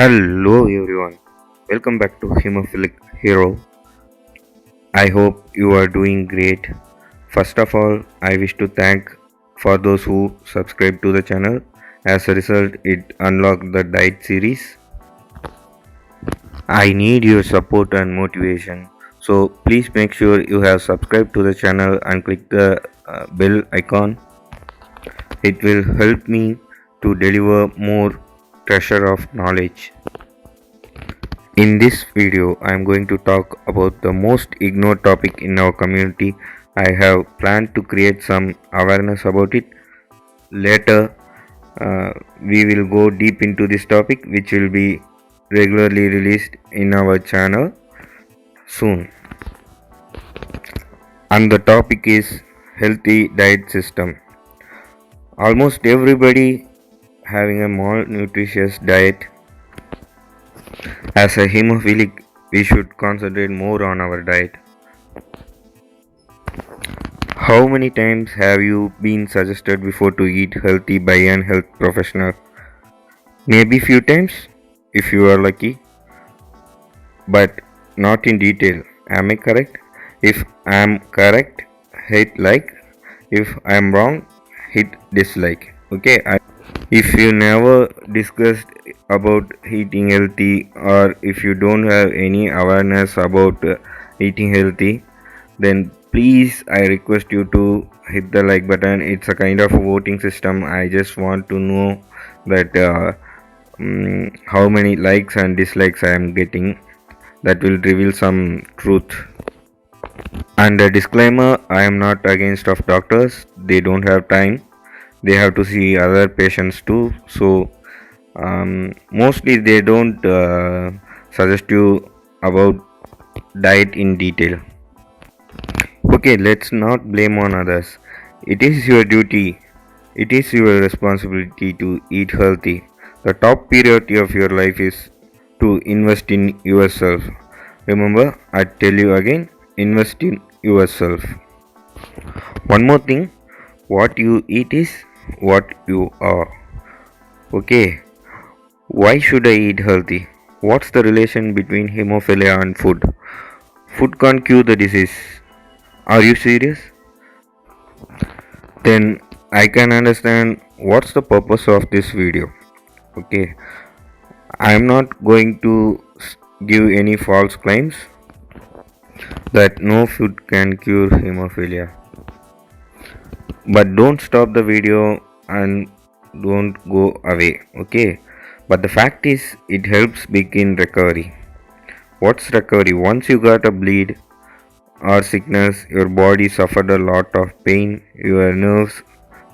Hello everyone, welcome back to Hemophilic Hero. I hope you are doing great. First of all, I wish to thank for those who subscribe to the channel. As a result, it unlocked the diet series. I need your support and motivation. So please make sure you have subscribed to the channel and click the bell icon. It will help me to deliver more treasure of knowledge. In this video, I am going to talk about the most ignored topic in our community. I have planned to create some awareness about it. Later, we will go deep into this topic, which will be regularly released in our channel soon. And the topic is healthy diet system. Almost everybody having a malnutritious diet. As a hemophilic, we should concentrate more on our diet. How many times have you been suggested before to eat healthy by an health professional? Maybe few times if you are lucky, but not in detail. Am I correct? If I am correct, hit like. If I am wrong, hit dislike. Okay. If you never discussed about eating healthy, or if you don't have any awareness about eating healthy, then please I request you to hit the like button. It's a kind of a voting system. I just want to know that how many likes and dislikes I am getting. That will reveal some truth. And a disclaimer, I am not against of doctors. They don't have time, they have to see other patients too. So mostly they don't suggest you about diet in detail. Okay, let's not blame on others. It is your duty, it is your responsibility to eat healthy. The top priority of your life is to invest in yourself. Remember, I tell you again, invest in yourself. One more thing, what you eat is what you are. Okay, why should I eat healthy? What's the relation between hemophilia and food? Food can't cure the disease. Are you serious? Then I can understand what's the purpose of this video. Okay, I am not going to give any false claims that no food can cure hemophilia. But don't stop the video and don't go away. Okay, but the fact is it helps begin recovery. What's recovery? Once you got a bleed or sickness, your body suffered a lot of pain, your nerves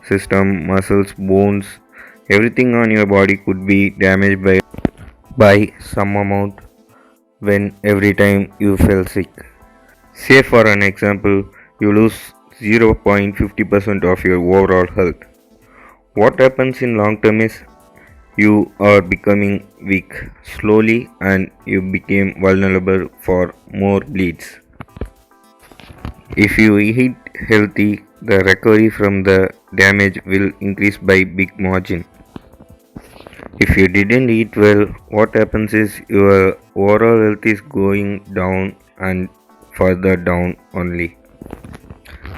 system, muscles, bones, everything on your body could be damaged by some amount when every time you fell sick. Say for an example, you lose 0.50% of your overall health. What happens in long term is you are becoming weak slowly and you became vulnerable for more bleeds. If you eat healthy, the recovery from the damage will increase by big margin. If you didn't eat well, what happens is your overall health is going down and further down only.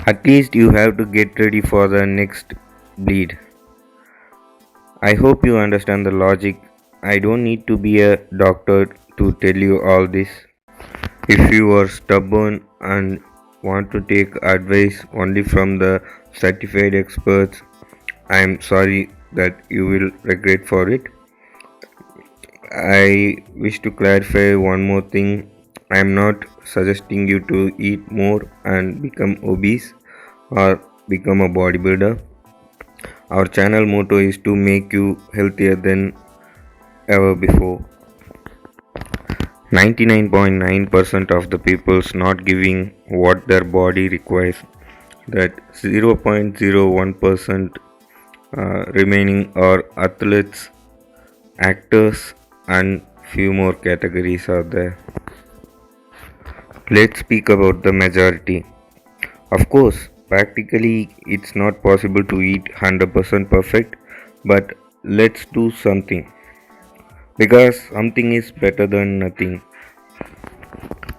At least you have to get ready for the next bleed. I hope you understand the logic. I don't need to be a doctor to tell you all this. If you are stubborn and want to take advice only from the certified experts, I am sorry that you will regret for it. I wish to clarify one more thing. I am not suggesting you to eat more and become obese or become a bodybuilder. Our channel motto is to make you healthier than ever before. 99.9% of the people's not giving what their body requires. That 0.01% remaining are athletes, actors, and few more categories are there. Let's speak about the majority. Of course, practically it's not possible to eat 100% perfect, but let's do something. because something is better than nothing.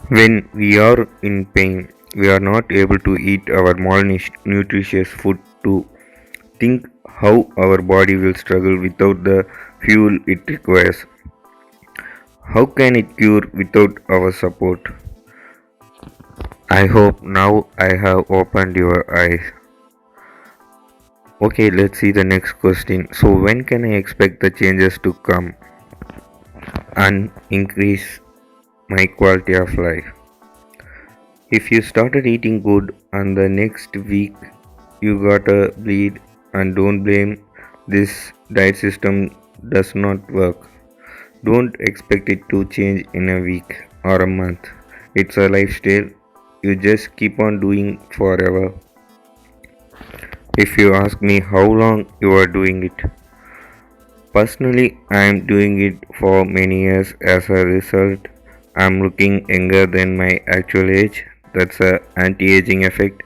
When we are in pain, we are not able to eat our nutritious food to think how our body will struggle without the fuel it requires. How can it cure without our support? I hope now I have opened your eyes. Okay, let's see the next question. So, when can I expect the changes to come and increase my quality of life? If you started eating good and the next week you got a bleed, and don't blame this diet system does not work. Don't expect it to change in a week or a month. It's a lifestyle you just keep on doing forever. If you ask me how long you are doing it, personally I am doing it for many years. As a result, I am looking younger than my actual age. That's a anti-aging effect.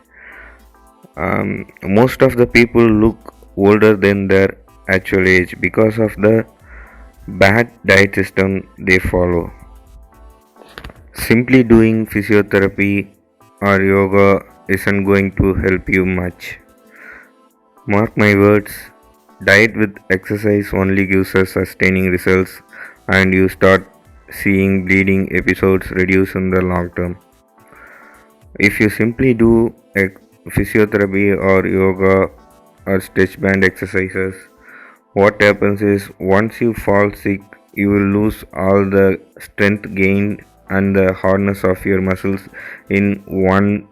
Most of the people look older than their actual age because of the bad diet system they follow. Simply doing physiotherapy or yoga isn't going to help you much. Mark my words, diet with exercise only gives us sustaining results, and you start seeing bleeding episodes reduce in the long term. If you simply do physiotherapy or yoga or stretch band exercises, what happens is once you fall sick, you will lose all the strength gained and the hardness of your muscles in one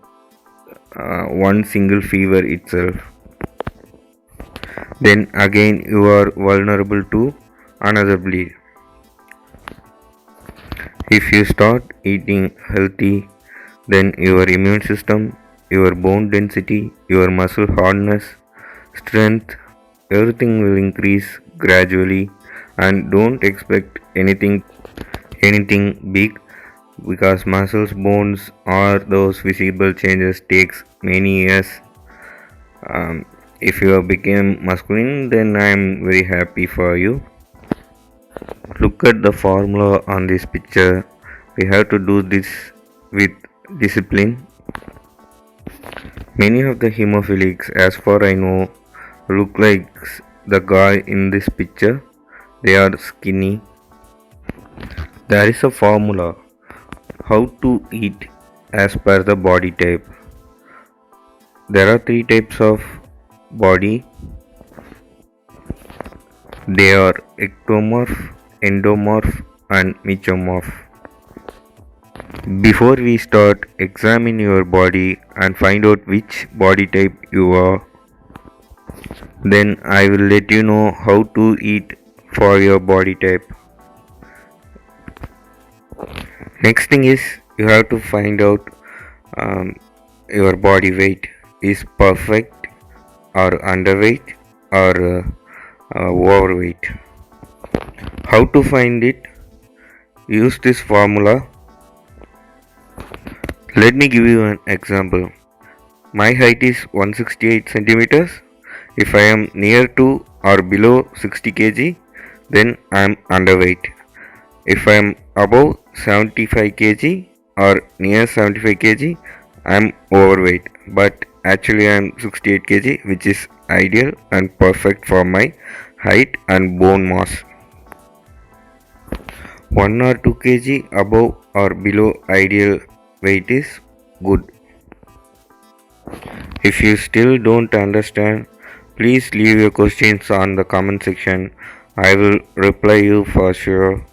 single fever itself. Then again, you are vulnerable to another bleed. If you start eating healthy, then your immune system, your bone density, your muscle hardness, strength, everything will increase gradually, and don't expect anything big because muscles, bones, or those visible changes takes many years. If you have become masculine, then I am very happy for you. Look at the formula on this picture. We have to do this with discipline. Many of the hemophilics, as far I know, look like the guy in this picture. They are skinny. There is a formula how to eat as per the body type. There are three types of body. They are ectomorph, endomorph, and mesomorph. Before we start, examine your body and find out which body type you are. Then I will let you know how to eat for your body type. Next thing is you have to find out your body weight is perfect or underweight or overweight. How to find it? Use this formula. Let me give you an example. My height is 168 centimeters. If I am near to or below 60 kg, then I am underweight. If I am above 75 kg or near 75 kg, I am overweight. But actually I am 68 kg, which is ideal and perfect for my height and bone mass. 1 or 2 kg above or below ideal weight is good. If you still don't understand, please leave your questions on the comment section. I will reply you for sure.